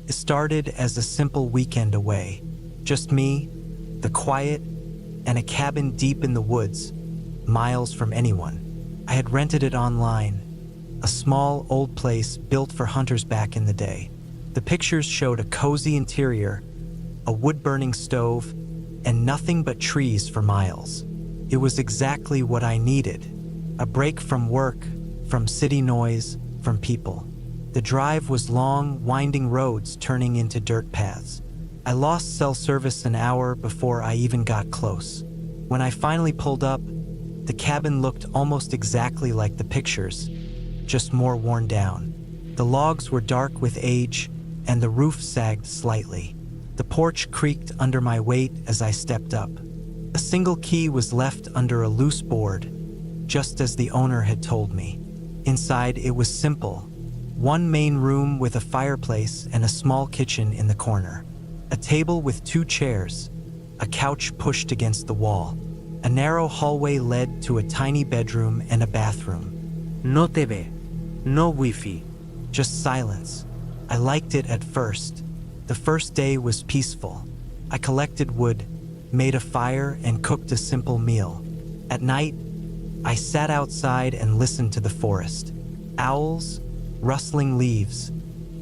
It started as a simple weekend away. Just me, the quiet, and a cabin deep in the woods, miles from anyone. I had rented it online, a small, old place built for hunters back in the day. The pictures showed a cozy interior, a wood-burning stove, and nothing but trees for miles. It was exactly what I needed. A break from work, from city noise, from people. The drive was long, winding roads turning into dirt paths. I lost cell service an hour before I even got close. When I finally pulled up, the cabin looked almost exactly like the pictures, just more worn down. The logs were dark with age, and the roof sagged slightly. The porch creaked under my weight as I stepped up. A single key was left under a loose board, just as the owner had told me. Inside, it was simple. One main room with a fireplace and a small kitchen in the corner. A table with 2 chairs, a couch pushed against the wall. A narrow hallway led to a tiny bedroom and a bathroom. No TV, no Wi-Fi, just silence. I liked it at first. The first day was peaceful. I collected wood, made a fire, and cooked a simple meal. At night, I sat outside and listened to the forest. Owls, rustling leaves,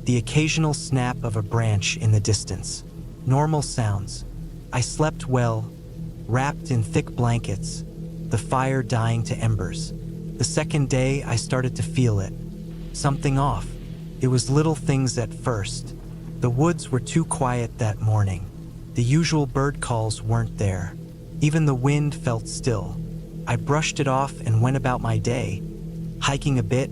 the occasional snap of a branch in the distance. Normal sounds. I slept well, wrapped in thick blankets, the fire dying to embers. The second day, I started to feel it. Something off. It was little things at first. The woods were too quiet that morning. The usual bird calls weren't there. Even the wind felt still. I brushed it off and went about my day, hiking a bit,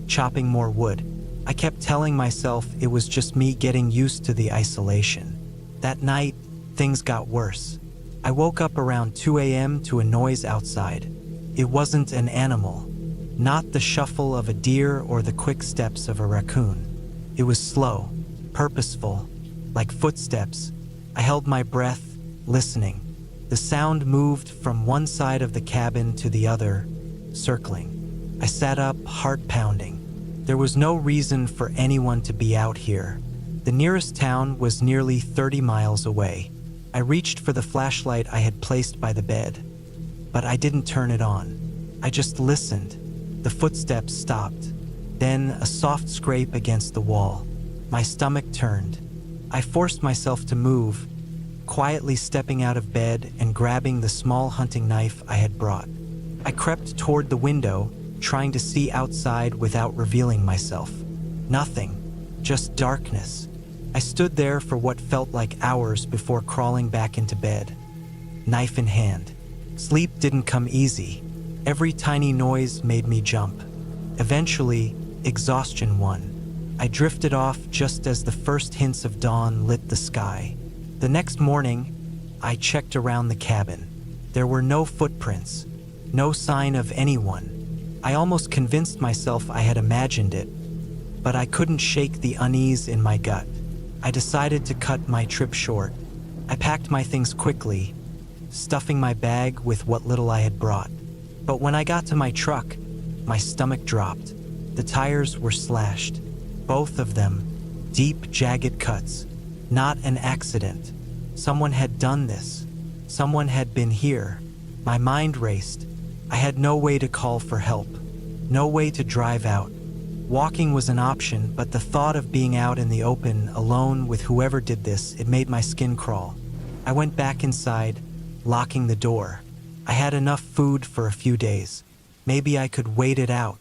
chopping more wood. I kept telling myself it was just me getting used to the isolation. That night, things got worse. I woke up around 2 a.m. to a noise outside. It wasn't an animal, not the shuffle of a deer or the quick steps of a raccoon. It was slow, purposeful, like footsteps. I held my breath, listening. The sound moved from one side of the cabin to the other, circling. I sat up, heart pounding. There was no reason for anyone to be out here. The nearest town was nearly 30 miles away. I reached for the flashlight I had placed by the bed, but I didn't turn it on. I just listened. The footsteps stopped. Then a soft scrape against the wall. My stomach turned. I forced myself to move, quietly stepping out of bed and grabbing the small hunting knife I had brought. I crept toward the window, trying to see outside without revealing myself. Nothing, just darkness. I stood there for what felt like hours before crawling back into bed, knife in hand. Sleep didn't come easy. Every tiny noise made me jump. Eventually, exhaustion won. I drifted off just as the first hints of dawn lit the sky. The next morning, I checked around the cabin. There were no footprints, no sign of anyone. I almost convinced myself I had imagined it, but I couldn't shake the unease in my gut. I decided to cut my trip short. I packed my things quickly, stuffing my bag with what little I had brought. But when I got to my truck, my stomach dropped. The tires were slashed, both of them, deep, jagged cuts. Not an accident. Someone had done this. Someone had been here. My mind raced. I had no way to call for help, no way to drive out. Walking was an option, but the thought of being out in the open, alone with whoever did this, it made my skin crawl. I went back inside, locking the door. I had enough food for a few days. Maybe I could wait it out.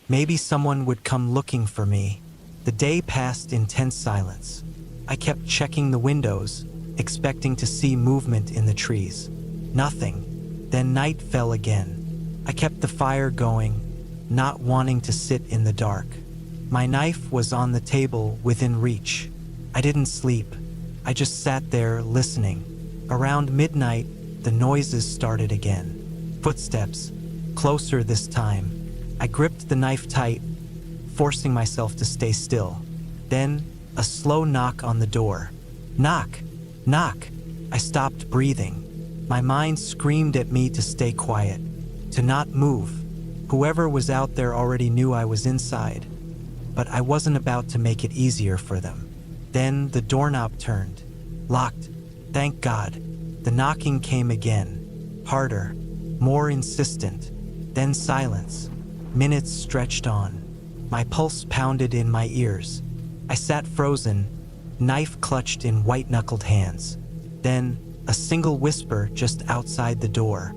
Maybe someone would come looking for me. The day passed in tense silence. I kept checking the windows, expecting to see movement in the trees. Nothing. Then night fell again. I kept the fire going, not wanting to sit in the dark. My knife was on the table within reach. I didn't sleep. I just sat there listening. Around midnight, the noises started again. Footsteps, closer this time. I gripped the knife tight, forcing myself to stay still. Then, a slow knock on the door. Knock! Knock! I stopped breathing. My mind screamed at me to stay quiet, to not move. Whoever was out there already knew I was inside, but I wasn't about to make it easier for them. Then the doorknob turned. Locked. Thank God. The knocking came again. Harder. More insistent. Then silence. Minutes stretched on. My pulse pounded in my ears. I sat frozen, knife clutched in white-knuckled hands. Then, a single whisper just outside the door.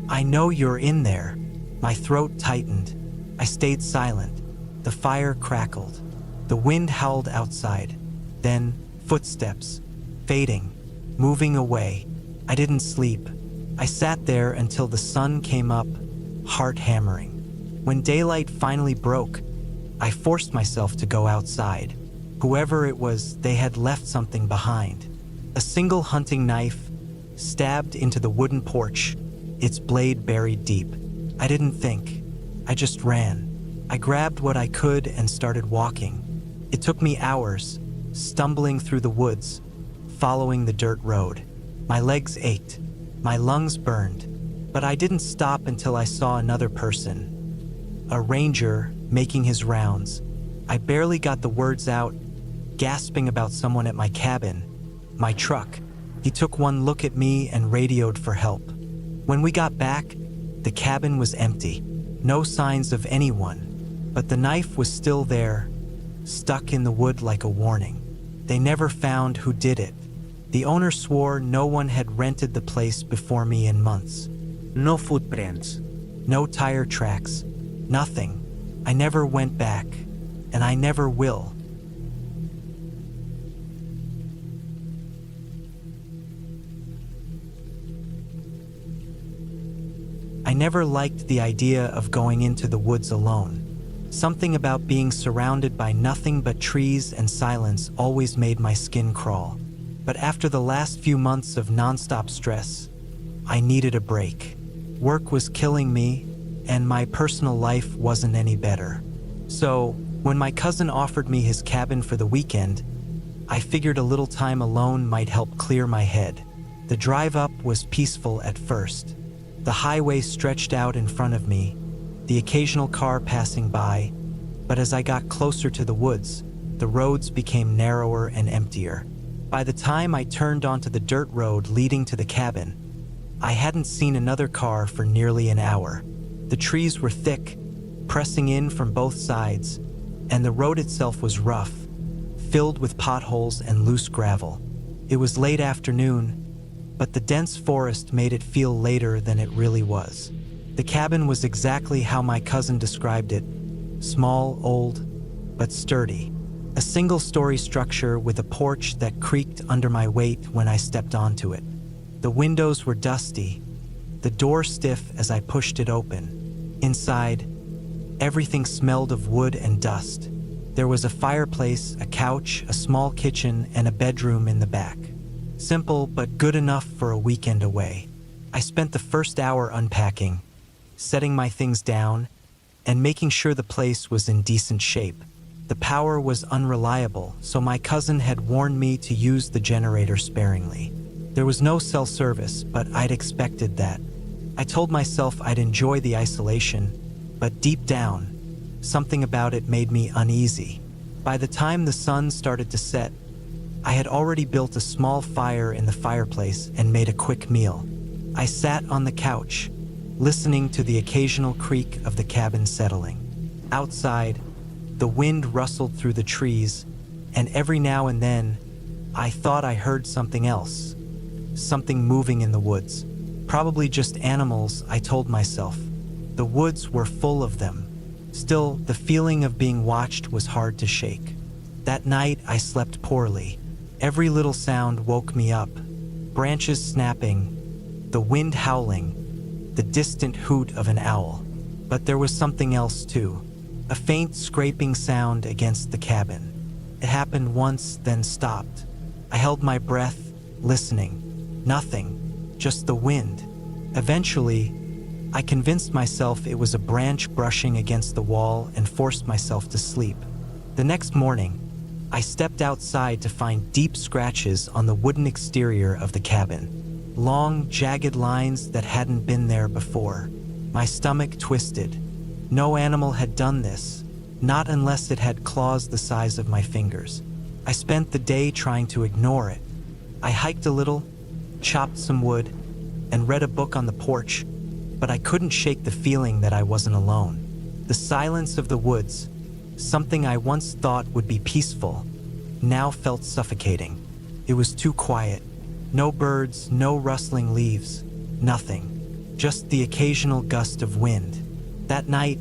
"I know you're in there." My throat tightened. I stayed silent. The fire crackled. The wind howled outside. Then, footsteps. Fading. Moving away. I didn't sleep. I sat there until the sun came up, heart hammering. When daylight finally broke, I forced myself to go outside. Whoever it was, they had left something behind. A single hunting knife, stabbed into the wooden porch, its blade buried deep. I didn't think. I just ran. I grabbed what I could and started walking. It took me hours, stumbling through the woods, following the dirt road. My legs ached. My lungs burned. But I didn't stop until I saw another person. A ranger making his rounds. I barely got the words out, gasping about someone at my cabin, my truck. He took one look at me and radioed for help. When we got back, the cabin was empty. No signs of anyone. But the knife was still there, stuck in the wood like a warning. They never found who did it. The owner swore no one had rented the place before me in months. No footprints. No tire tracks. Nothing. I never went back, and I never will. I never liked the idea of going into the woods alone. Something about being surrounded by nothing but trees and silence always made my skin crawl. But after the last few months of nonstop stress, I needed a break. Work was killing me, and my personal life wasn't any better. So, when my cousin offered me his cabin for the weekend, I figured a little time alone might help clear my head. The drive up was peaceful at first. The highway stretched out in front of me, the occasional car passing by, but as I got closer to the woods, the roads became narrower and emptier. By the time I turned onto the dirt road leading to the cabin, I hadn't seen another car for nearly an hour. The trees were thick, pressing in from both sides, and the road itself was rough, filled with potholes and loose gravel. It was late afternoon, but the dense forest made it feel later than it really was. The cabin was exactly how my cousin described it: small, old, but sturdy. A single-story structure with a porch that creaked under my weight when I stepped onto it. The windows were dusty, the door stiff as I pushed it open. Inside, everything smelled of wood and dust. There was a fireplace, a couch, a small kitchen, and a bedroom in the back. Simple, but good enough for a weekend away. I spent the first hour unpacking, setting my things down, and making sure the place was in decent shape. The power was unreliable, so my cousin had warned me to use the generator sparingly. There was no cell service, but I'd expected that. I told myself I'd enjoy the isolation, but deep down, something about it made me uneasy. By the time the sun started to set, I had already built a small fire in the fireplace and made a quick meal. I sat on the couch, listening to the occasional creak of the cabin settling. Outside, the wind rustled through the trees, and every now and then, I thought I heard something else. Something moving in the woods. Probably just animals, I told myself. The woods were full of them. Still, the feeling of being watched was hard to shake. That night, I slept poorly. Every little sound woke me up. Branches snapping, the wind howling, the distant hoot of an owl. But there was something else too. A faint scraping sound against the cabin. It happened once, then stopped. I held my breath, listening. Nothing, just the wind. Eventually, I convinced myself it was a branch brushing against the wall and forced myself to sleep. The next morning, I stepped outside to find deep scratches on the wooden exterior of the cabin. Long, jagged lines that hadn't been there before. My stomach twisted. No animal had done this, not unless it had claws the size of my fingers. I spent the day trying to ignore it. I hiked a little, chopped some wood, and read a book on the porch, but I couldn't shake the feeling that I wasn't alone. The silence of the woods, something I once thought would be peaceful, now felt suffocating. It was too quiet. No birds, no rustling leaves, nothing. Just the occasional gust of wind. That night,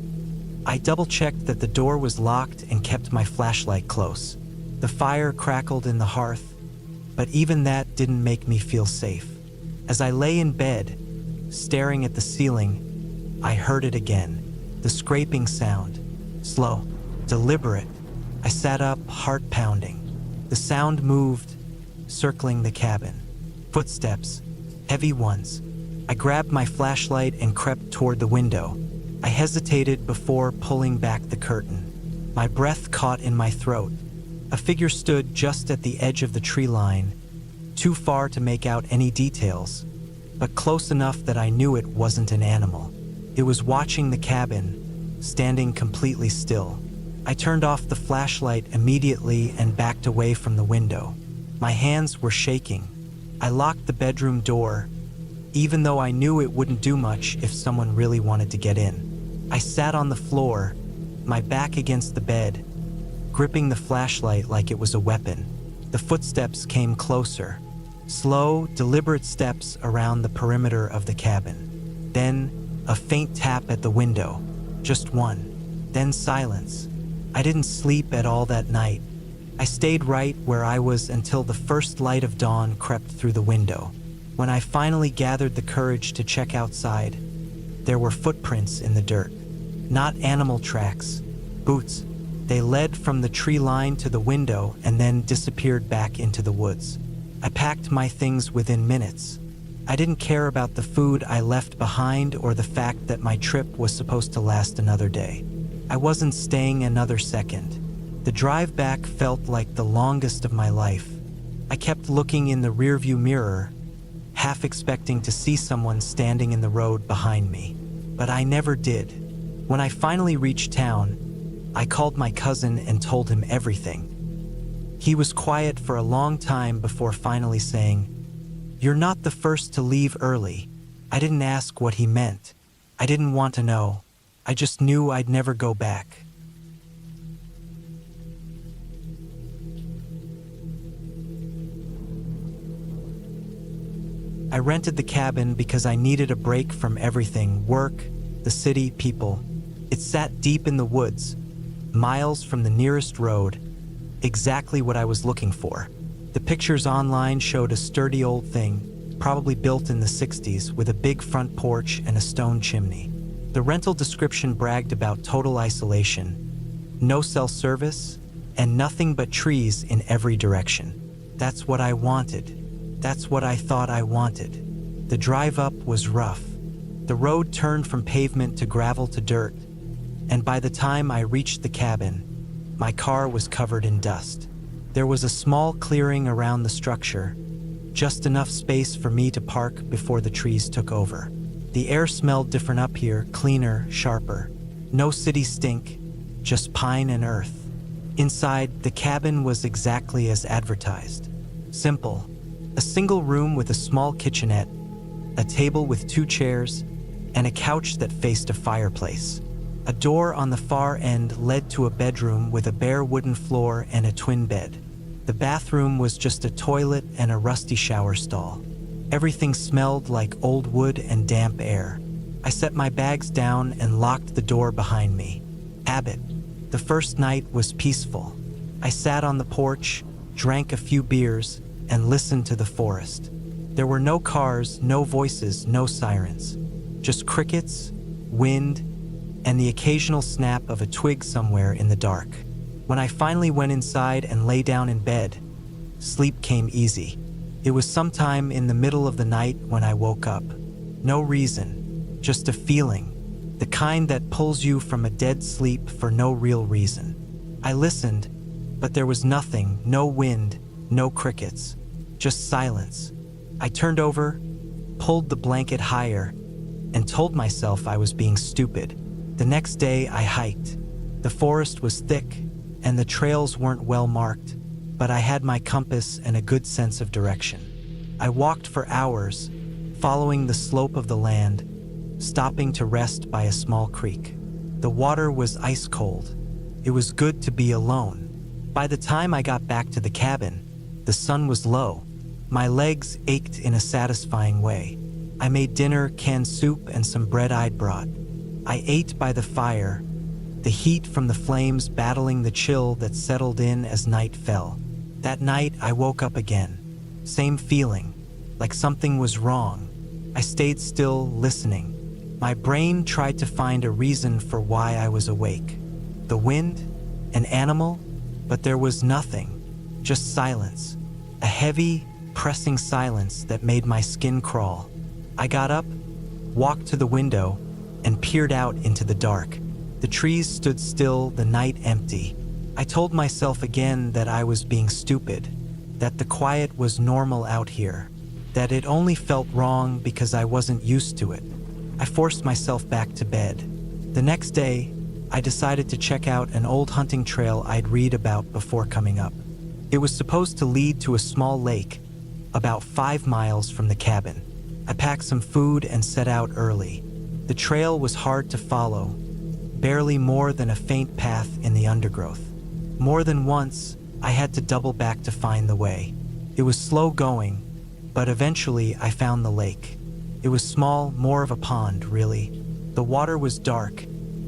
I double-checked that the door was locked and kept my flashlight close. The fire crackled in the hearth, but even that didn't make me feel safe. As I lay in bed, staring at the ceiling, I heard it again. The scraping sound. Slow, deliberate. I sat up, heart pounding. The sound moved, circling the cabin. Footsteps, heavy ones. I grabbed my flashlight and crept toward the window. I hesitated before pulling back the curtain. My breath caught in my throat. A figure stood just at the edge of the tree line, too far to make out any details, but close enough that I knew it wasn't an animal. It was watching the cabin, standing completely still. I turned off the flashlight immediately and backed away from the window. My hands were shaking. I locked the bedroom door, even though I knew it wouldn't do much if someone really wanted to get in. I sat on the floor, my back against the bed, gripping the flashlight like it was a weapon. The footsteps came closer, slow, deliberate steps around the perimeter of the cabin. Then, a faint tap at the window, just one. Then silence. I didn't sleep at all that night. I stayed right where I was until the first light of dawn crept through the window. When I finally gathered the courage to check outside, there were footprints in the dirt. Not animal tracks, boots. They led from the tree line to the window and then disappeared back into the woods. I packed my things within minutes. I didn't care about the food I left behind or the fact that my trip was supposed to last another day. I wasn't staying another second. The drive back felt like the longest of my life. I kept looking in the rearview mirror, half expecting to see someone standing in the road behind me. But I never did. When I finally reached town, I called my cousin and told him everything. He was quiet for a long time before finally saying, "You're not the first to leave early." I didn't ask what he meant. I didn't want to know. I just knew I'd never go back. I rented the cabin because I needed a break from everything: work, the city, people. It sat deep in the woods, miles from the nearest road, exactly what I was looking for. The pictures online showed a sturdy old thing, probably built in the 60s, with a big front porch and a stone chimney. The rental description bragged about total isolation, no cell service, and nothing but trees in every direction. That's what I wanted. That's what I thought I wanted. The drive up was rough. The road turned from pavement to gravel to dirt, and by the time I reached the cabin, my car was covered in dust. There was a small clearing around the structure, just enough space for me to park before the trees took over. The air smelled different up here, cleaner, sharper. No city stink, just pine and earth. Inside, the cabin was exactly as advertised. Simple. A single room with a small kitchenette, a table with 2 chairs, and a couch that faced a fireplace. A door on the far end led to a bedroom with a bare wooden floor and a twin bed. The bathroom was just a toilet and a rusty shower stall. Everything smelled like old wood and damp air. I set my bags down and locked the door behind me. Habit. The first night was peaceful. I sat on the porch, drank a few beers, and listened to the forest. There were no cars, no voices, no sirens. Just crickets, wind, and the occasional snap of a twig somewhere in the dark. When I finally went inside and lay down in bed, sleep came easy. It was sometime in the middle of the night when I woke up. No reason, just a feeling, the kind that pulls you from a dead sleep for no real reason. I listened, but there was nothing, no wind, no crickets, just silence. I turned over, pulled the blanket higher, and told myself I was being stupid. The next day I hiked. The forest was thick, and the trails weren't well marked, but I had my compass and a good sense of direction. I walked for hours, following the slope of the land, stopping to rest by a small creek. The water was ice cold. It was good to be alone. By the time I got back to the cabin, the sun was low. My legs ached in a satisfying way. I made dinner, canned soup, and some bread I'd brought. I ate by the fire, the heat from the flames battling the chill that settled in as night fell. That night, I woke up again. Same feeling, like something was wrong. I stayed still, listening. My brain tried to find a reason for why I was awake. The wind? An animal? But there was nothing. Just silence. A heavy, pressing silence that made my skin crawl. I got up, walked to the window, and peered out into the dark. The trees stood still, the night empty. I told myself again that I was being stupid, that the quiet was normal out here, that it only felt wrong because I wasn't used to it. I forced myself back to bed. The next day, I decided to check out an old hunting trail I'd read about before coming up. It was supposed to lead to a small lake, about 5 miles from the cabin. I packed some food and set out early. The trail was hard to follow, barely more than a faint path in the undergrowth. More than once, I had to double back to find the way. It was slow going, but eventually I found the lake. It was small, more of a pond, really. The water was dark,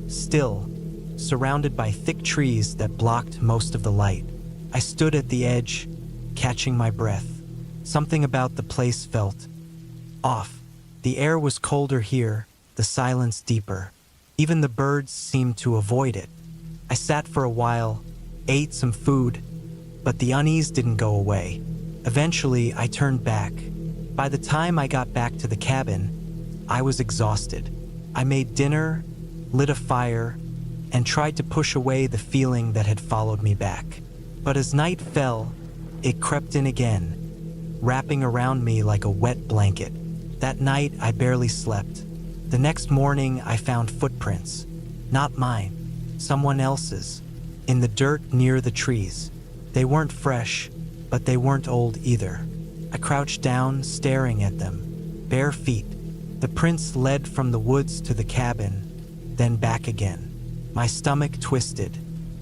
still, surrounded by thick trees that blocked most of the light. I stood at the edge, catching my breath. Something about the place felt off. The air was colder here, the silence deeper. Even the birds seemed to avoid it. I sat for a while, ate some food, but the unease didn't go away. Eventually, I turned back. By the time I got back to the cabin, I was exhausted. I made dinner, lit a fire, and tried to push away the feeling that had followed me back. But as night fell, it crept in again, wrapping around me like a wet blanket. That night, I barely slept. The next morning, I found footprints. Not mine, someone else's, in the dirt near the trees. They weren't fresh, but they weren't old either. I crouched down, staring at them. Bare feet. The prints led from the woods to the cabin, then back again. My stomach twisted.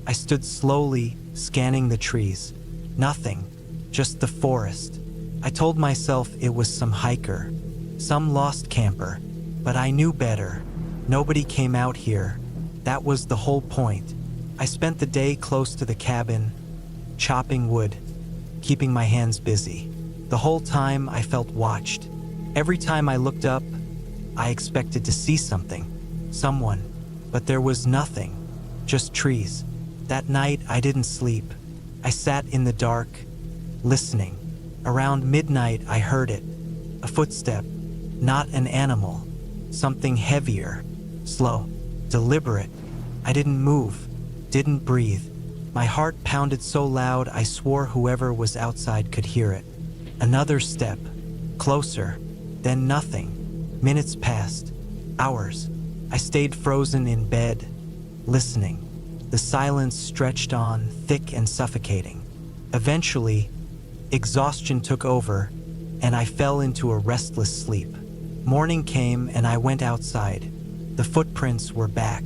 I stood slowly, scanning the trees. Nothing, just the forest. I told myself it was some hiker, some lost camper, but I knew better. Nobody came out here. That was the whole point. I spent the day close to the cabin, chopping wood, keeping my hands busy. The whole time I felt watched. Every time I looked up, I expected to see something, someone, but there was nothing, just trees. That night I didn't sleep. I sat in the dark, listening. Around midnight I heard it, a footstep, not an animal, something heavier, slow, deliberate. I didn't move, didn't breathe. My heart pounded so loud I swore whoever was outside could hear it. Another step, closer, then nothing. Minutes passed, hours. I stayed frozen in bed, listening. The silence stretched on, thick and suffocating. Eventually, exhaustion took over, and I fell into a restless sleep. Morning came and I went outside. The footprints were back,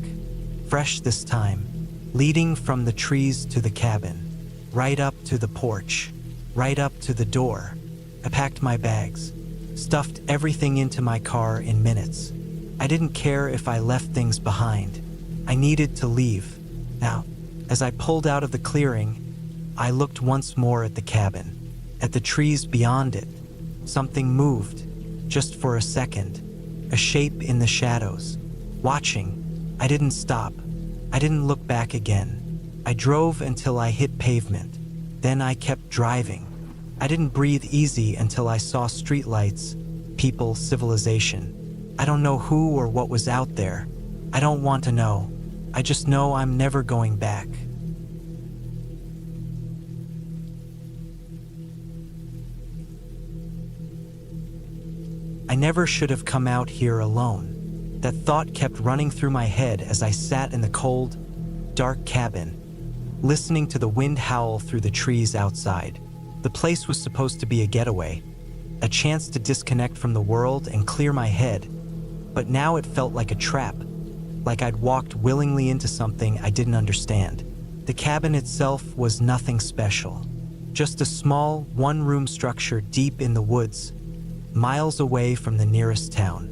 fresh this time, leading from the trees to the cabin, right up to the porch, right up to the door. I packed my bags, stuffed everything into my car in minutes. I didn't care if I left things behind. I needed to leave. Now, as I pulled out of the clearing, I looked once more at the cabin, at the trees beyond it. Something moved, just for a second, a shape in the shadows. Watching, I didn't stop. I didn't look back again. I drove until I hit pavement. Then I kept driving. I didn't breathe easy until I saw streetlights, people, civilization. I don't know who or what was out there. I don't want to know. I just know I'm never going back. I never should have come out here alone. That thought kept running through my head as I sat in the cold, dark cabin, listening to the wind howl through the trees outside. The place was supposed to be a getaway, a chance to disconnect from the world and clear my head, but now it felt like a trap, like I'd walked willingly into something I didn't understand. The cabin itself was nothing special, just a small, one-room structure deep in the woods, miles away from the nearest town.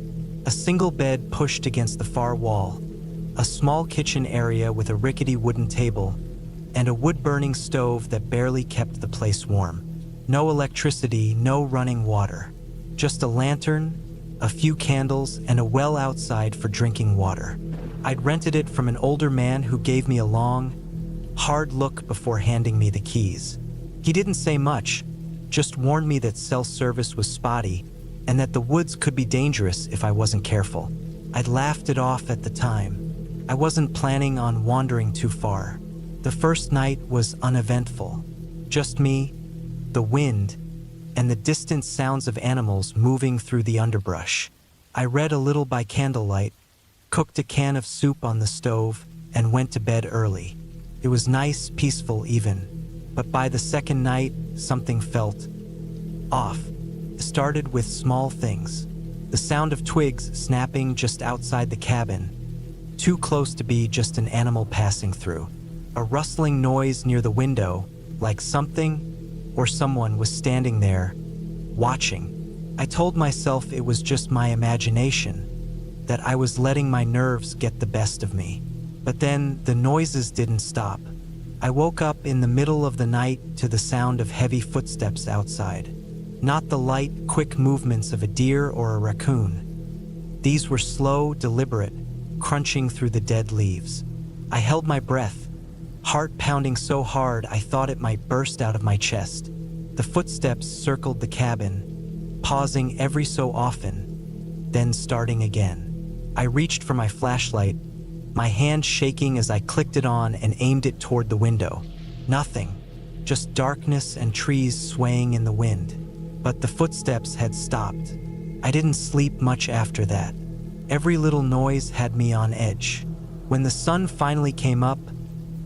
A single bed pushed against the far wall, a small kitchen area with a rickety wooden table, and a wood-burning stove that barely kept the place warm. No electricity, no running water, just a lantern, a few candles, and a well outside for drinking water. I'd rented it from an older man who gave me a long, hard look before handing me the keys. He didn't say much, just warned me that cell service was spotty and that the woods could be dangerous if I wasn't careful. I'd laughed it off at the time. I wasn't planning on wandering too far. The first night was uneventful. Just me, the wind, and the distant sounds of animals moving through the underbrush. I read a little by candlelight, cooked a can of soup on the stove, and went to bed early. It was nice, peaceful even, but by the second night, something felt off. It started with small things. The sound of twigs snapping just outside the cabin, too close to be just an animal passing through. A rustling noise near the window, like something or someone was standing there, watching. I told myself it was just my imagination, that I was letting my nerves get the best of me. But then the noises didn't stop. I woke up in the middle of the night to the sound of heavy footsteps outside. Not the light, quick movements of a deer or a raccoon. These were slow, deliberate, crunching through the dead leaves. I held my breath, heart pounding so hard I thought it might burst out of my chest. The footsteps circled the cabin, pausing every so often, then starting again. I reached for my flashlight, my hand shaking as I clicked it on and aimed it toward the window. Nothing, just darkness and trees swaying in the wind. But the footsteps had stopped. I didn't sleep much after that. Every little noise had me on edge. When the sun finally came up,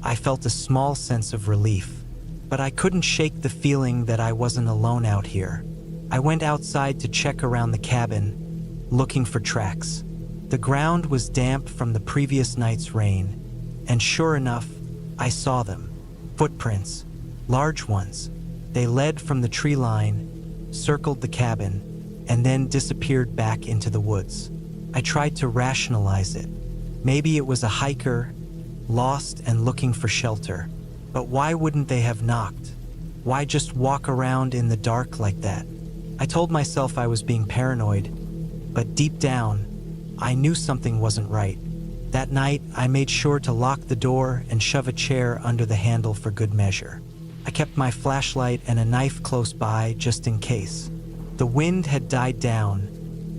I felt a small sense of relief. But I couldn't shake the feeling that I wasn't alone out here. I went outside to check around the cabin, looking for tracks. The ground was damp from the previous night's rain, and sure enough, I saw them. Footprints, large ones. They led from the tree line, circled the cabin, and then disappeared back into the woods. I tried to rationalize it. Maybe it was a hiker, lost and looking for shelter. But why wouldn't they have knocked? Why just walk around in the dark like that? I told myself I was being paranoid, but deep down, I knew something wasn't right. That night, I made sure to lock the door and shove a chair under the handle for good measure. I kept my flashlight and a knife close by just in case. The wind had died down,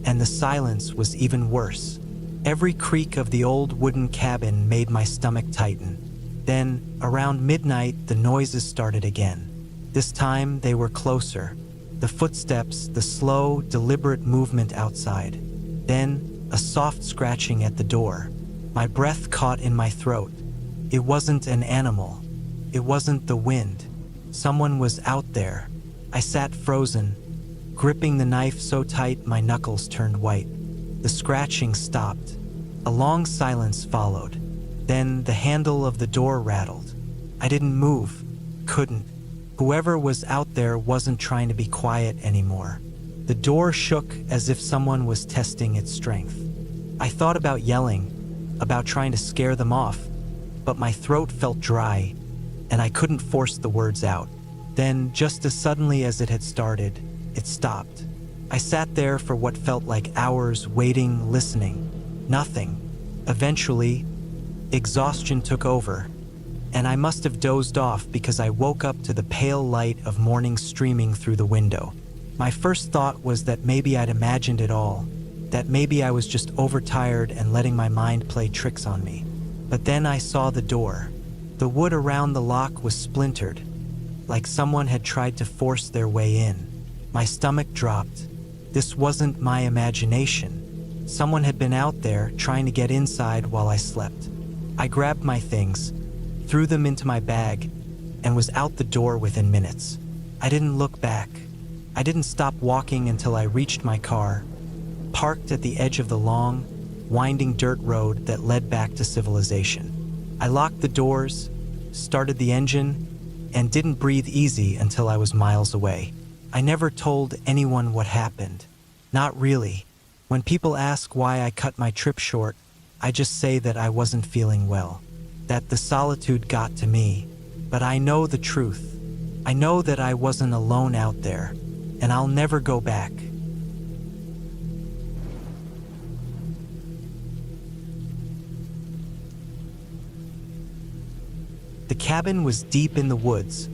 and the silence was even worse. Every creak of the old wooden cabin made my stomach tighten. Then, around midnight, the noises started again. This time, they were closer. The footsteps, the slow, deliberate movement outside. Then, a soft scratching at the door. My breath caught in my throat. It wasn't an animal. It wasn't the wind. Someone was out there. I sat frozen, gripping the knife so tight my knuckles turned white. The scratching stopped. A long silence followed. Then the handle of the door rattled. I didn't move, couldn't. Whoever was out there wasn't trying to be quiet anymore. The door shook as if someone was testing its strength. I thought about yelling, about trying to scare them off, but my throat felt dry, and I couldn't force the words out. Then, just as suddenly as it had started, it stopped. I sat there for what felt like hours, waiting, listening. Nothing. Eventually, exhaustion took over, and I must have dozed off because I woke up to the pale light of morning streaming through the window. My first thought was that maybe I'd imagined it all, that maybe I was just overtired and letting my mind play tricks on me. But then I saw the door. The wood around the lock was splintered, like someone had tried to force their way in. My stomach dropped. This wasn't my imagination. Someone had been out there trying to get inside while I slept. I grabbed my things, threw them into my bag, and was out the door within minutes. I didn't look back. I didn't stop walking until I reached my car, parked at the edge of the long, winding dirt road that led back to civilization. I locked the doors, started the engine, and didn't breathe easy until I was miles away. I never told anyone what happened. Not really. When people ask why I cut my trip short, I just say that I wasn't feeling well, that the solitude got to me. But I know the truth. I know that I wasn't alone out there, and I'll never go back. The cabin was deep in the woods,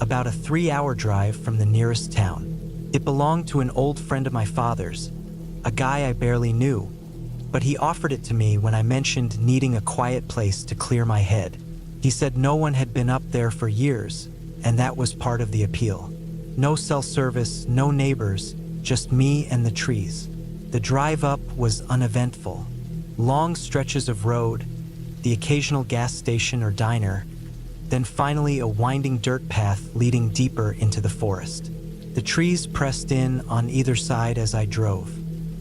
about a 3-hour drive from the nearest town. It belonged to an old friend of my father's, a guy I barely knew, but he offered it to me when I mentioned needing a quiet place to clear my head. He said no one had been up there for years, and that was part of the appeal. No cell service, no neighbors, just me and the trees. The drive up was uneventful. Long stretches of road, the occasional gas station or diner, then finally a winding dirt path leading deeper into the forest. The trees pressed in on either side as I drove.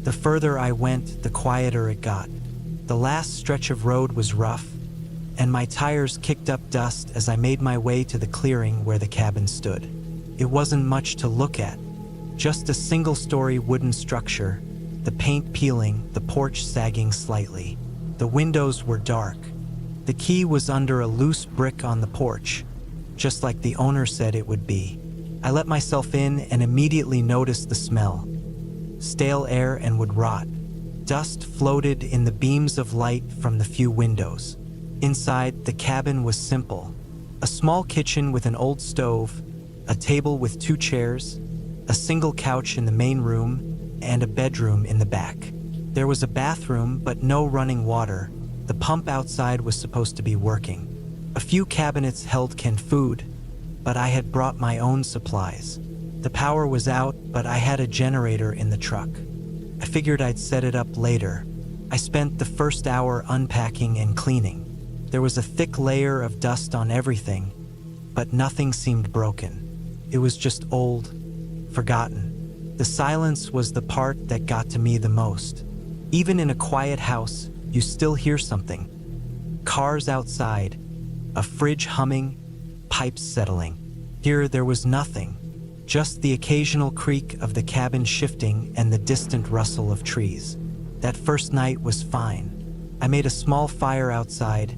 The further I went, the quieter it got. The last stretch of road was rough, and my tires kicked up dust as I made my way to the clearing where the cabin stood. It wasn't much to look at, just a single-story wooden structure, the paint peeling, the porch sagging slightly. The windows were dark. The key was under a loose brick on the porch, just like the owner said it would be. I let myself in and immediately noticed the smell. Stale air and would rot. Dust floated in the beams of light from the few windows. Inside, the cabin was simple. A small kitchen with an old stove, a table with 2 chairs, a single couch in the main room, and a bedroom in the back. There was a bathroom, but no running water. The pump outside was supposed to be working. A few cabinets held canned food, but I had brought my own supplies. The power was out, but I had a generator in the truck. I figured I'd set it up later. I spent the first hour unpacking and cleaning. There was a thick layer of dust on everything, but nothing seemed broken. It was just old, forgotten. The silence was the part that got to me the most. Even in a quiet house, you still hear something. Cars outside, a fridge humming, pipes settling. Here there was nothing, just the occasional creak of the cabin shifting and the distant rustle of trees. That first night was fine. I made a small fire outside,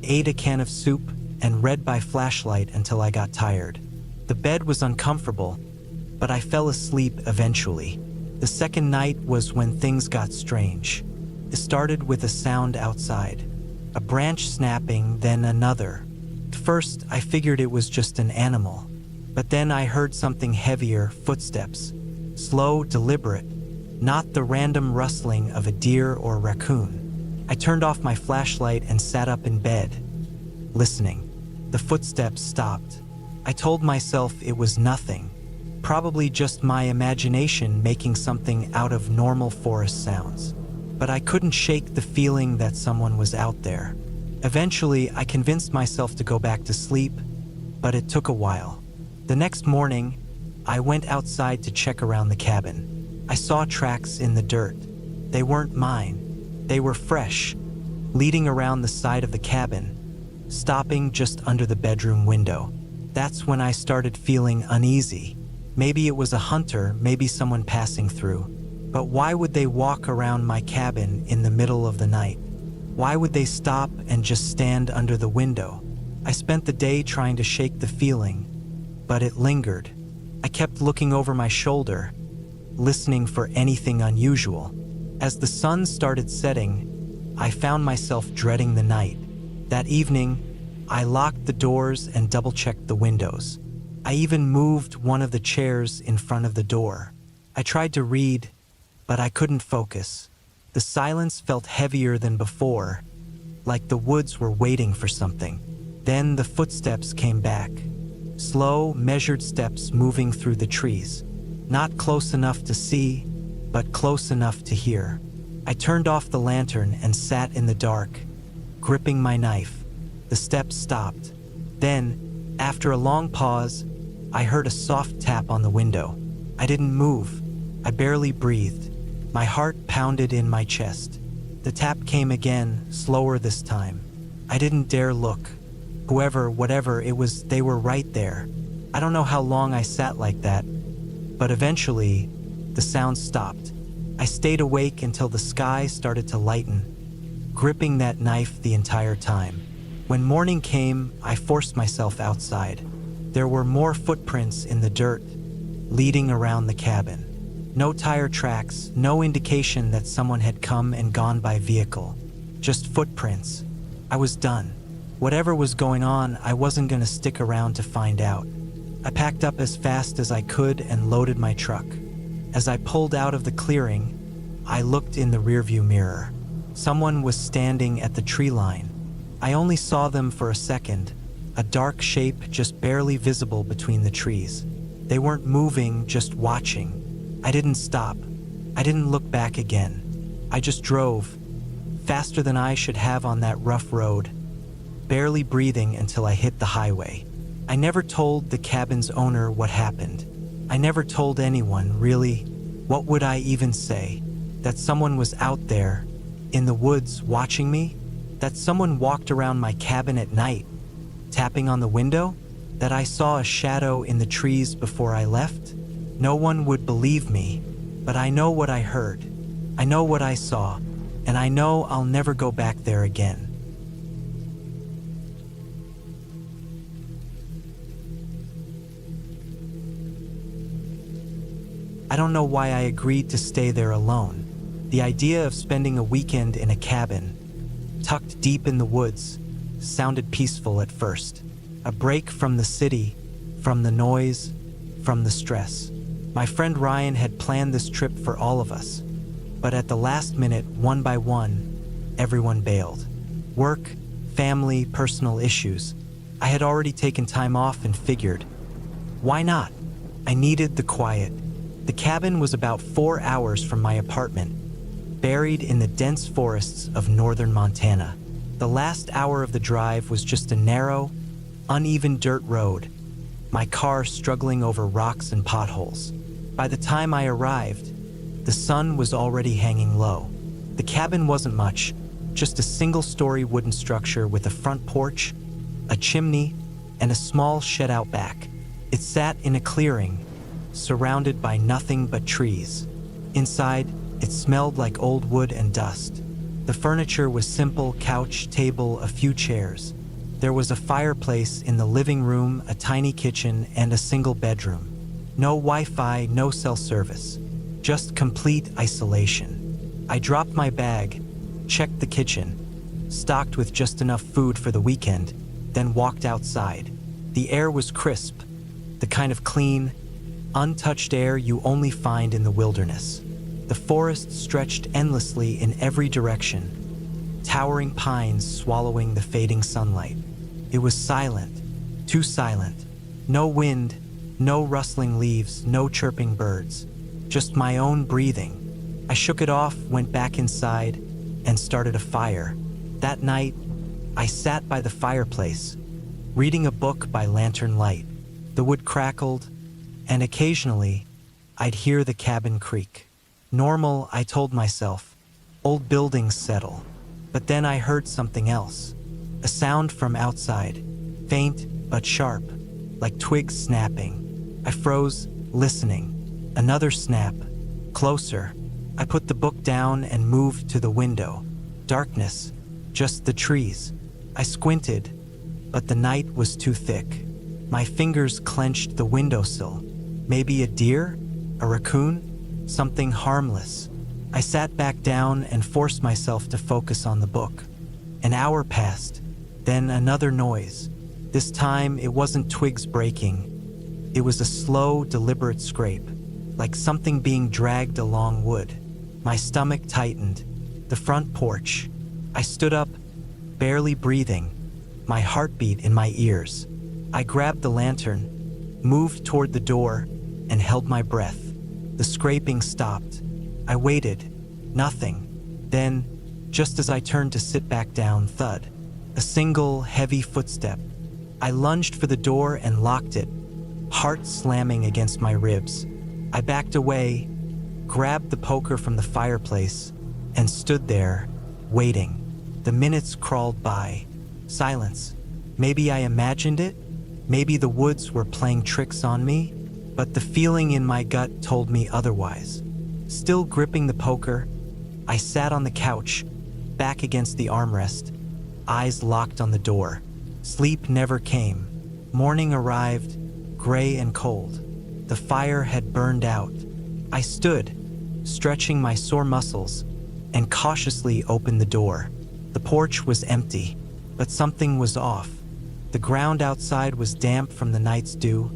ate a can of soup, and read by flashlight until I got tired. The bed was uncomfortable, but I fell asleep eventually. The second night was when things got strange. It started with a sound outside, a branch snapping, then another. At first, I figured it was just an animal, but then I heard something heavier, footsteps, slow, deliberate, not the random rustling of a deer or raccoon. I turned off my flashlight and sat up in bed, listening. The footsteps stopped. I told myself it was nothing, probably just my imagination making something out of normal forest sounds. But I couldn't shake the feeling that someone was out there. Eventually, I convinced myself to go back to sleep, but it took a while. The next morning, I went outside to check around the cabin. I saw tracks in the dirt. They weren't mine. They were fresh, leading around the side of the cabin, stopping just under the bedroom window. That's when I started feeling uneasy. Maybe it was a hunter, maybe someone passing through. But why would they walk around my cabin in the middle of the night? Why would they stop and just stand under the window? I spent the day trying to shake the feeling, but it lingered. I kept looking over my shoulder, listening for anything unusual. As the sun started setting, I found myself dreading the night. That evening, I locked the doors and double-checked the windows. I even moved one of the chairs in front of the door. I tried to read, but I couldn't focus. The silence felt heavier than before, like the woods were waiting for something. Then the footsteps came back. Slow, measured steps moving through the trees. Not close enough to see, but close enough to hear. I turned off the lantern and sat in the dark, gripping my knife. The steps stopped. Then, after a long pause, I heard a soft tap on the window. I didn't move. I barely breathed. My heart pounded in my chest. The tap came again, slower this time. I didn't dare look. Whoever, whatever it was, they were right there. I don't know how long I sat like that, but eventually, the sound stopped. I stayed awake until the sky started to lighten, gripping that knife the entire time. When morning came, I forced myself outside. There were more footprints in the dirt, leading around the cabin. No tire tracks, no indication that someone had come and gone by vehicle. Just footprints. I was done. Whatever was going on, I wasn't going to stick around to find out. I packed up as fast as I could and loaded my truck. As I pulled out of the clearing, I looked in the rearview mirror. Someone was standing at the tree line. I only saw them for a second, a dark shape just barely visible between the trees. They weren't moving, just watching. I didn't stop. I didn't look back again. I just drove, faster than I should have on that rough road, barely breathing until I hit the highway. I never told the cabin's owner what happened. I never told anyone, really. What would I even say? That someone was out there, in the woods, watching me? That someone walked around my cabin at night, tapping on the window? That I saw a shadow in the trees before I left? No one would believe me, but I know what I heard. I know what I saw, and I know I'll never go back there again. I don't know why I agreed to stay there alone. The idea of spending a weekend in a cabin, tucked deep in the woods, sounded peaceful at first. A break from the city, from the noise, from the stress. My friend Ryan had planned this trip for all of us, but at the last minute, one by one, everyone bailed. Work, family, personal issues. I had already taken time off and figured, why not? I needed the quiet. The cabin was about 4 hours from my apartment, buried in the dense forests of northern Montana. The last hour of the drive was just a narrow, uneven dirt road, my car struggling over rocks and potholes. By the time I arrived, the sun was already hanging low. The cabin wasn't much, just a single-story wooden structure with a front porch, a chimney, and a small shed out back. It sat in a clearing, surrounded by nothing but trees. Inside, it smelled like old wood and dust. The furniture was simple: couch, table, a few chairs. There was a fireplace in the living room, a tiny kitchen, and a single bedroom. No Wi-Fi, no cell service. Just complete isolation. I dropped my bag, checked the kitchen, stocked with just enough food for the weekend, then walked outside. The air was crisp, the kind of clean, untouched air you only find in the wilderness. The forest stretched endlessly in every direction, towering pines swallowing the fading sunlight. It was silent, too silent. No wind, no rustling leaves, no chirping birds, just my own breathing. I shook it off, went back inside, and started a fire. That night, I sat by the fireplace, reading a book by lantern light. The wood crackled, and occasionally, I'd hear the cabin creak. Normal, I told myself. Old buildings settle. But then I heard something else. A sound from outside, faint but sharp, like twigs snapping. I froze, listening. Another snap, closer. I put the book down and moved to the window. Darkness, just the trees. I squinted, but the night was too thick. My fingers clenched the windowsill. Maybe a deer? A raccoon? Something harmless. I sat back down and forced myself to focus on the book. An hour passed, then another noise. This time it wasn't twigs breaking. It was a slow, deliberate scrape, like something being dragged along wood. My stomach tightened. The front porch. I stood up, barely breathing, my heartbeat in my ears. I grabbed the lantern, moved toward the door, and held my breath. The scraping stopped. I waited. Nothing. Then, just as I turned to sit back down, thud. A A single, heavy footstep. I lunged for the door and locked it, heart slamming against my ribs. I backed away, grabbed the poker from the fireplace, and stood there, waiting. The minutes crawled by. Silence. Maybe I imagined it. Maybe the woods were playing tricks on me, but the feeling in my gut told me otherwise. Still gripping the poker, I sat on the couch, back against the armrest, eyes locked on the door. Sleep never came. Morning arrived, gray and cold. The fire had burned out. I stood, stretching my sore muscles, and cautiously opened the door. The porch was empty, but something was off. The ground outside was damp from the night's dew,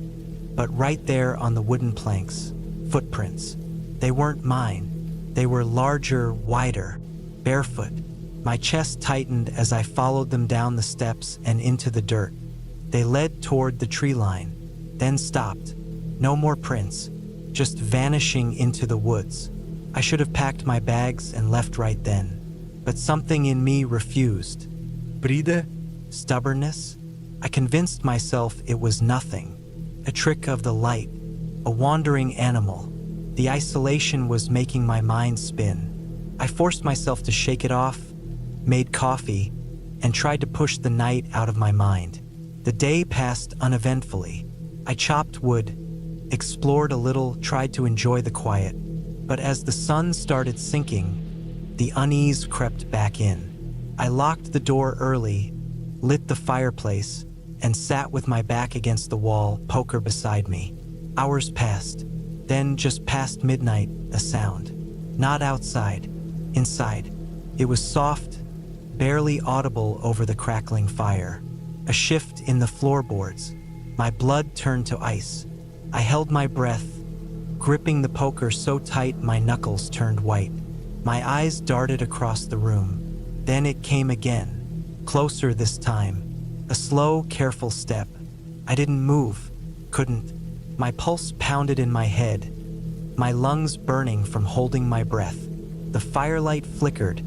but right there on the wooden planks, footprints. They weren't mine. They were larger, wider, barefoot. My chest tightened as I followed them down the steps and into the dirt. They led toward the tree line, then stopped. No more prints, just vanishing into the woods. I should have packed my bags and left right then, but something in me refused. Bride? Stubbornness? I convinced myself it was nothing, a trick of the light, a wandering animal. The isolation was making my mind spin. I forced myself to shake it off, made coffee, and tried to push the night out of my mind. The day passed uneventfully. I chopped wood, explored a little, tried to enjoy the quiet. But as the sun started sinking, the unease crept back in. I locked the door early, lit the fireplace, and sat with my back against the wall, poker beside me. Hours passed. Then, just past midnight, a sound. Not outside, inside. It was soft, barely audible over the crackling fire. A shift in the floorboards. My blood turned to ice. I held my breath, gripping the poker so tight my knuckles turned white. My eyes darted across the room. Then it came again, closer this time. A slow, careful step. I didn't move, couldn't. My pulse pounded in my head, my lungs burning from holding my breath. The firelight flickered,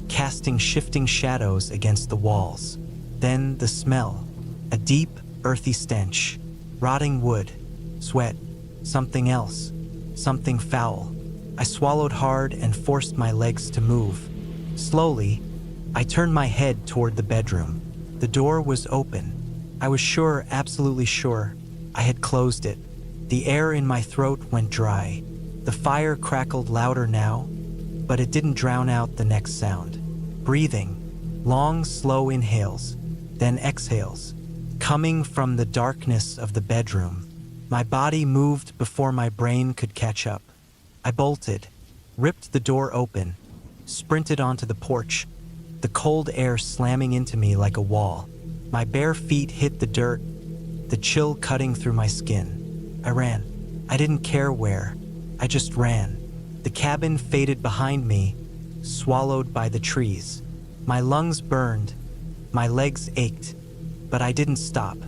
casting shifting shadows against the walls. Then the smell, a deep, earthy stench, rotting wood, sweat, something else, something foul. I swallowed hard and forced my legs to move. Slowly, I turned my head toward the bedroom. The door was open. I was sure, absolutely sure, I had closed it. The air in my throat went dry. The fire crackled louder now, but it didn't drown out the next sound. Breathing, long, slow inhales, then exhales, coming from the darkness of the bedroom. My body moved before my brain could catch up. I bolted, ripped the door open, sprinted onto the porch, the cold air slamming into me like a wall. My bare feet hit the dirt, the chill cutting through my skin. I ran. I didn't care where. I just ran. The cabin faded behind me, swallowed by the trees. My lungs burned. My legs ached. But I didn't stop.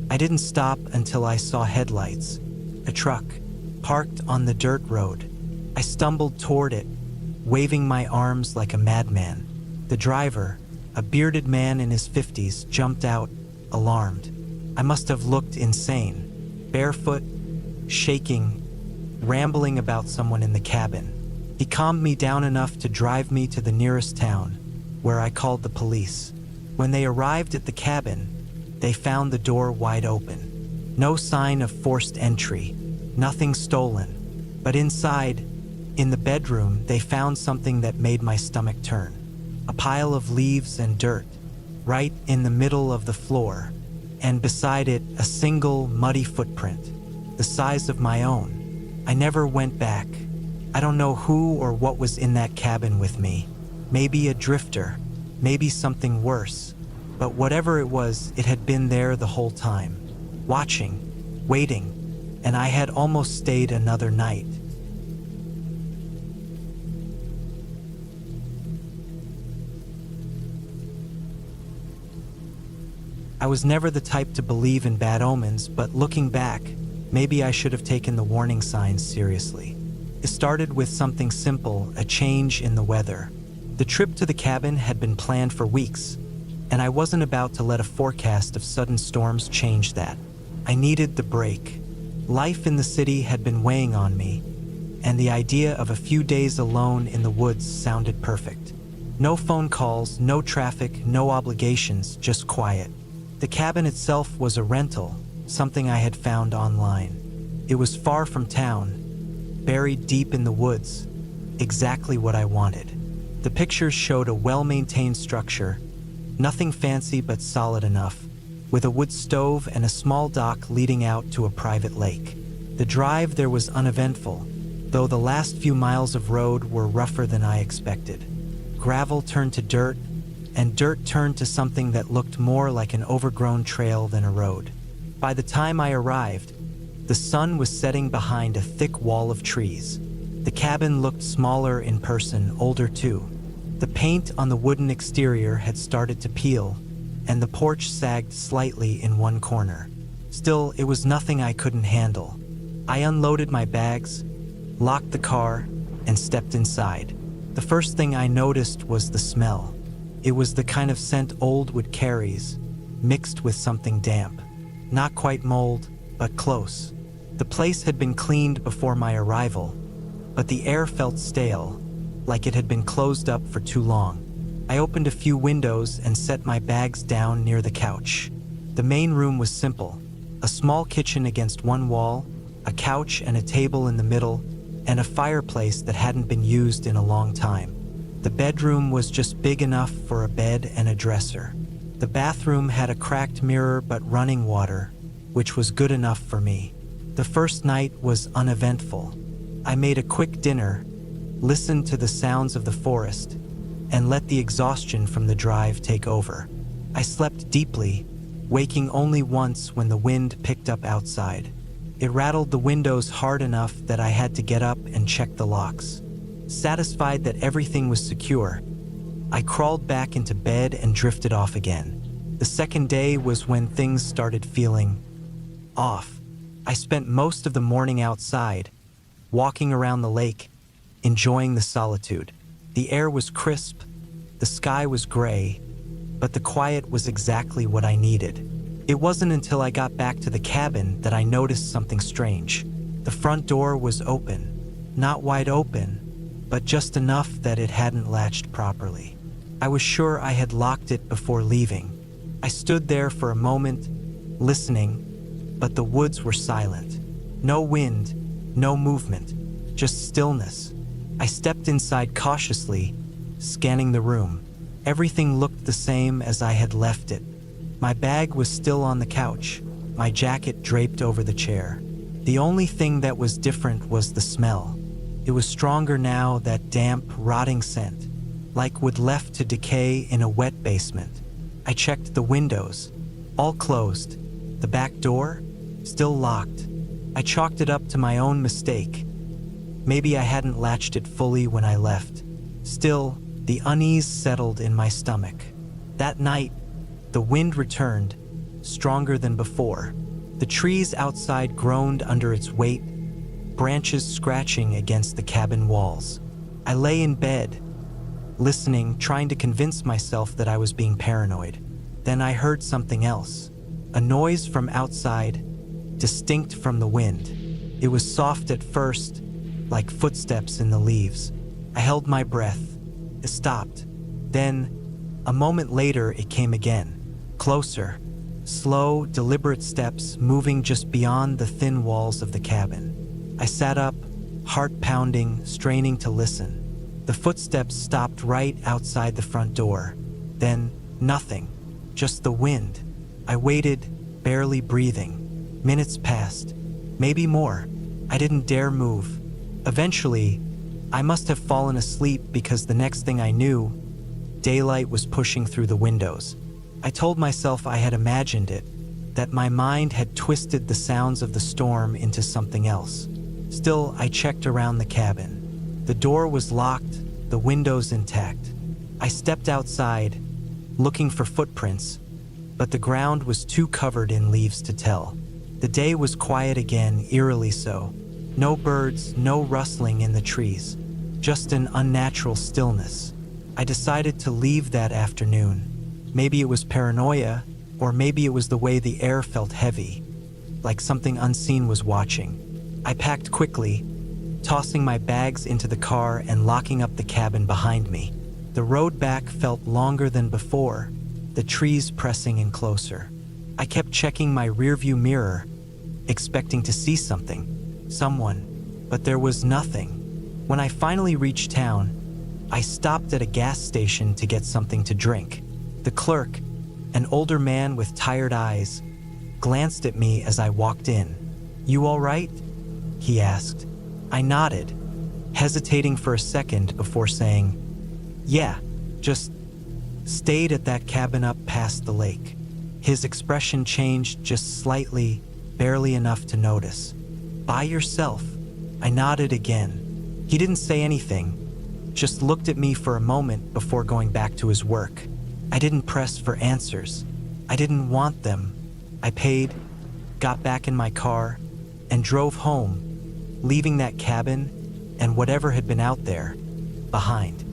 I didn't stop until I saw headlights. A truck, parked on the dirt road. I stumbled toward it, waving my arms like a madman. The driver, a bearded man in his 50s, jumped out, alarmed. I must have looked insane. Barefoot, shaking, rambling about someone in the cabin. He calmed me down enough to drive me to the nearest town, where I called the police. When they arrived at the cabin, they found the door wide open. No sign of forced entry, nothing stolen. But inside, in the bedroom, they found something that made my stomach turn. A pile of leaves and dirt, right in the middle of the floor, and beside it, a single muddy footprint, the size of my own. I never went back. I don't know who or what was in that cabin with me. Maybe a drifter, maybe something worse. But whatever it was, it had been there the whole time, watching, waiting, and I had almost stayed another night. I was never the type to believe in bad omens, but looking back, maybe I should have taken the warning signs seriously. It started with something simple, a change in the weather. The trip to the cabin had been planned for weeks. and I wasn't about to let a forecast of sudden storms change that. I needed the break. Life in the city had been weighing on me, and the idea of a few days alone in the woods sounded perfect. No phone calls, no traffic, no obligations, just quiet. The cabin itself was a rental, something I had found online. It was far from town, buried deep in the woods, exactly what I wanted. The pictures showed a well-maintained structure, nothing fancy but solid enough, with a wood stove and a small dock leading out to a private lake. The drive there was uneventful, though the last few miles of road were rougher than I expected. Gravel turned to dirt, and dirt turned to something that looked more like an overgrown trail than a road. By the time I arrived, the sun was setting behind a thick wall of trees. The cabin looked smaller in person, older too. The paint on the wooden exterior had started to peel, and the porch sagged slightly in one corner. Still, it was nothing I couldn't handle. I unloaded my bags, locked the car, and stepped inside. The first thing I noticed was the smell. It was the kind of scent old wood carries, mixed with something damp. Not quite mold, but close. The place had been cleaned before my arrival, but the air felt stale, like it had been closed up for too long. I opened a few windows and set my bags down near the couch. The main room was simple: a small kitchen against one wall, a couch and a table in the middle, and a fireplace that hadn't been used in a long time. The bedroom was just big enough for a bed and a dresser. The bathroom had a cracked mirror but running water, which was good enough for me. The first night was uneventful. I made a quick dinner, listened to the sounds of the forest, and let the exhaustion from the drive take over. I slept deeply, waking only once when the wind picked up outside. It rattled the windows hard enough that I had to get up and check the locks. Satisfied that everything was secure, I crawled back into bed and drifted off again. The second day was when things started feeling off. I spent most of the morning outside, walking around the lake, enjoying the solitude. The air was crisp, the sky was gray, but the quiet was exactly what I needed. It wasn't until I got back to the cabin that I noticed something strange. The front door was open, not wide open, but just enough that it hadn't latched properly. I was sure I had locked it before leaving. I stood there for a moment, listening, but the woods were silent. No wind, no movement, just stillness. I stepped inside cautiously, scanning the room. Everything looked the same as I had left it. My bag was still on the couch, my jacket draped over the chair. The only thing that was different was the smell. It was stronger now, that damp, rotting scent, like wood left to decay in a wet basement. I checked the windows, all closed. The back door, still locked. I chalked it up to my own mistake. Maybe I hadn't latched it fully when I left. Still, the unease settled in my stomach. That night, the wind returned, stronger than before. The trees outside groaned under its weight, branches scratching against the cabin walls. I lay in bed, listening, trying to convince myself that I was being paranoid. Then I heard something else. A noise from outside, distinct from the wind. It was soft at first, like footsteps in the leaves. I held my breath. It stopped. Then, a moment later, it came again. Closer. Slow, deliberate steps moving just beyond the thin walls of the cabin. I sat up, heart pounding, straining to listen. The footsteps stopped right outside the front door. Then, nothing. Just the wind. I waited, barely breathing. Minutes passed. Maybe more. I didn't dare move. Eventually, I must have fallen asleep because the next thing I knew, daylight was pushing through the windows. I told myself I had imagined it, that my mind had twisted the sounds of the storm into something else. Still, I checked around the cabin. The door was locked, the windows intact. I stepped outside, looking for footprints, but the ground was too covered in leaves to tell. The day was quiet again, eerily so. No birds, no rustling in the trees, just an unnatural stillness. I decided to leave that afternoon. Maybe it was paranoia, or maybe it was the way the air felt heavy, like something unseen was watching. I packed quickly, tossing my bags into the car and locking up the cabin behind me. The road back felt longer than before, the trees pressing in closer. I kept checking my rearview mirror, expecting to see something, someone, but there was nothing. When I finally reached town, I stopped at a gas station to get something to drink. The clerk, an older man with tired eyes, glanced at me as I walked in. "You all right?" he asked. I nodded, hesitating for a second before saying, "Yeah, just stayed at that cabin up past the lake." His expression changed just slightly, barely enough to notice. "By yourself?" I nodded again. He didn't say anything, just looked at me for a moment before going back to his work. I didn't press for answers. I didn't want them. I paid, got back in my car, and drove home, leaving that cabin and whatever had been out there behind.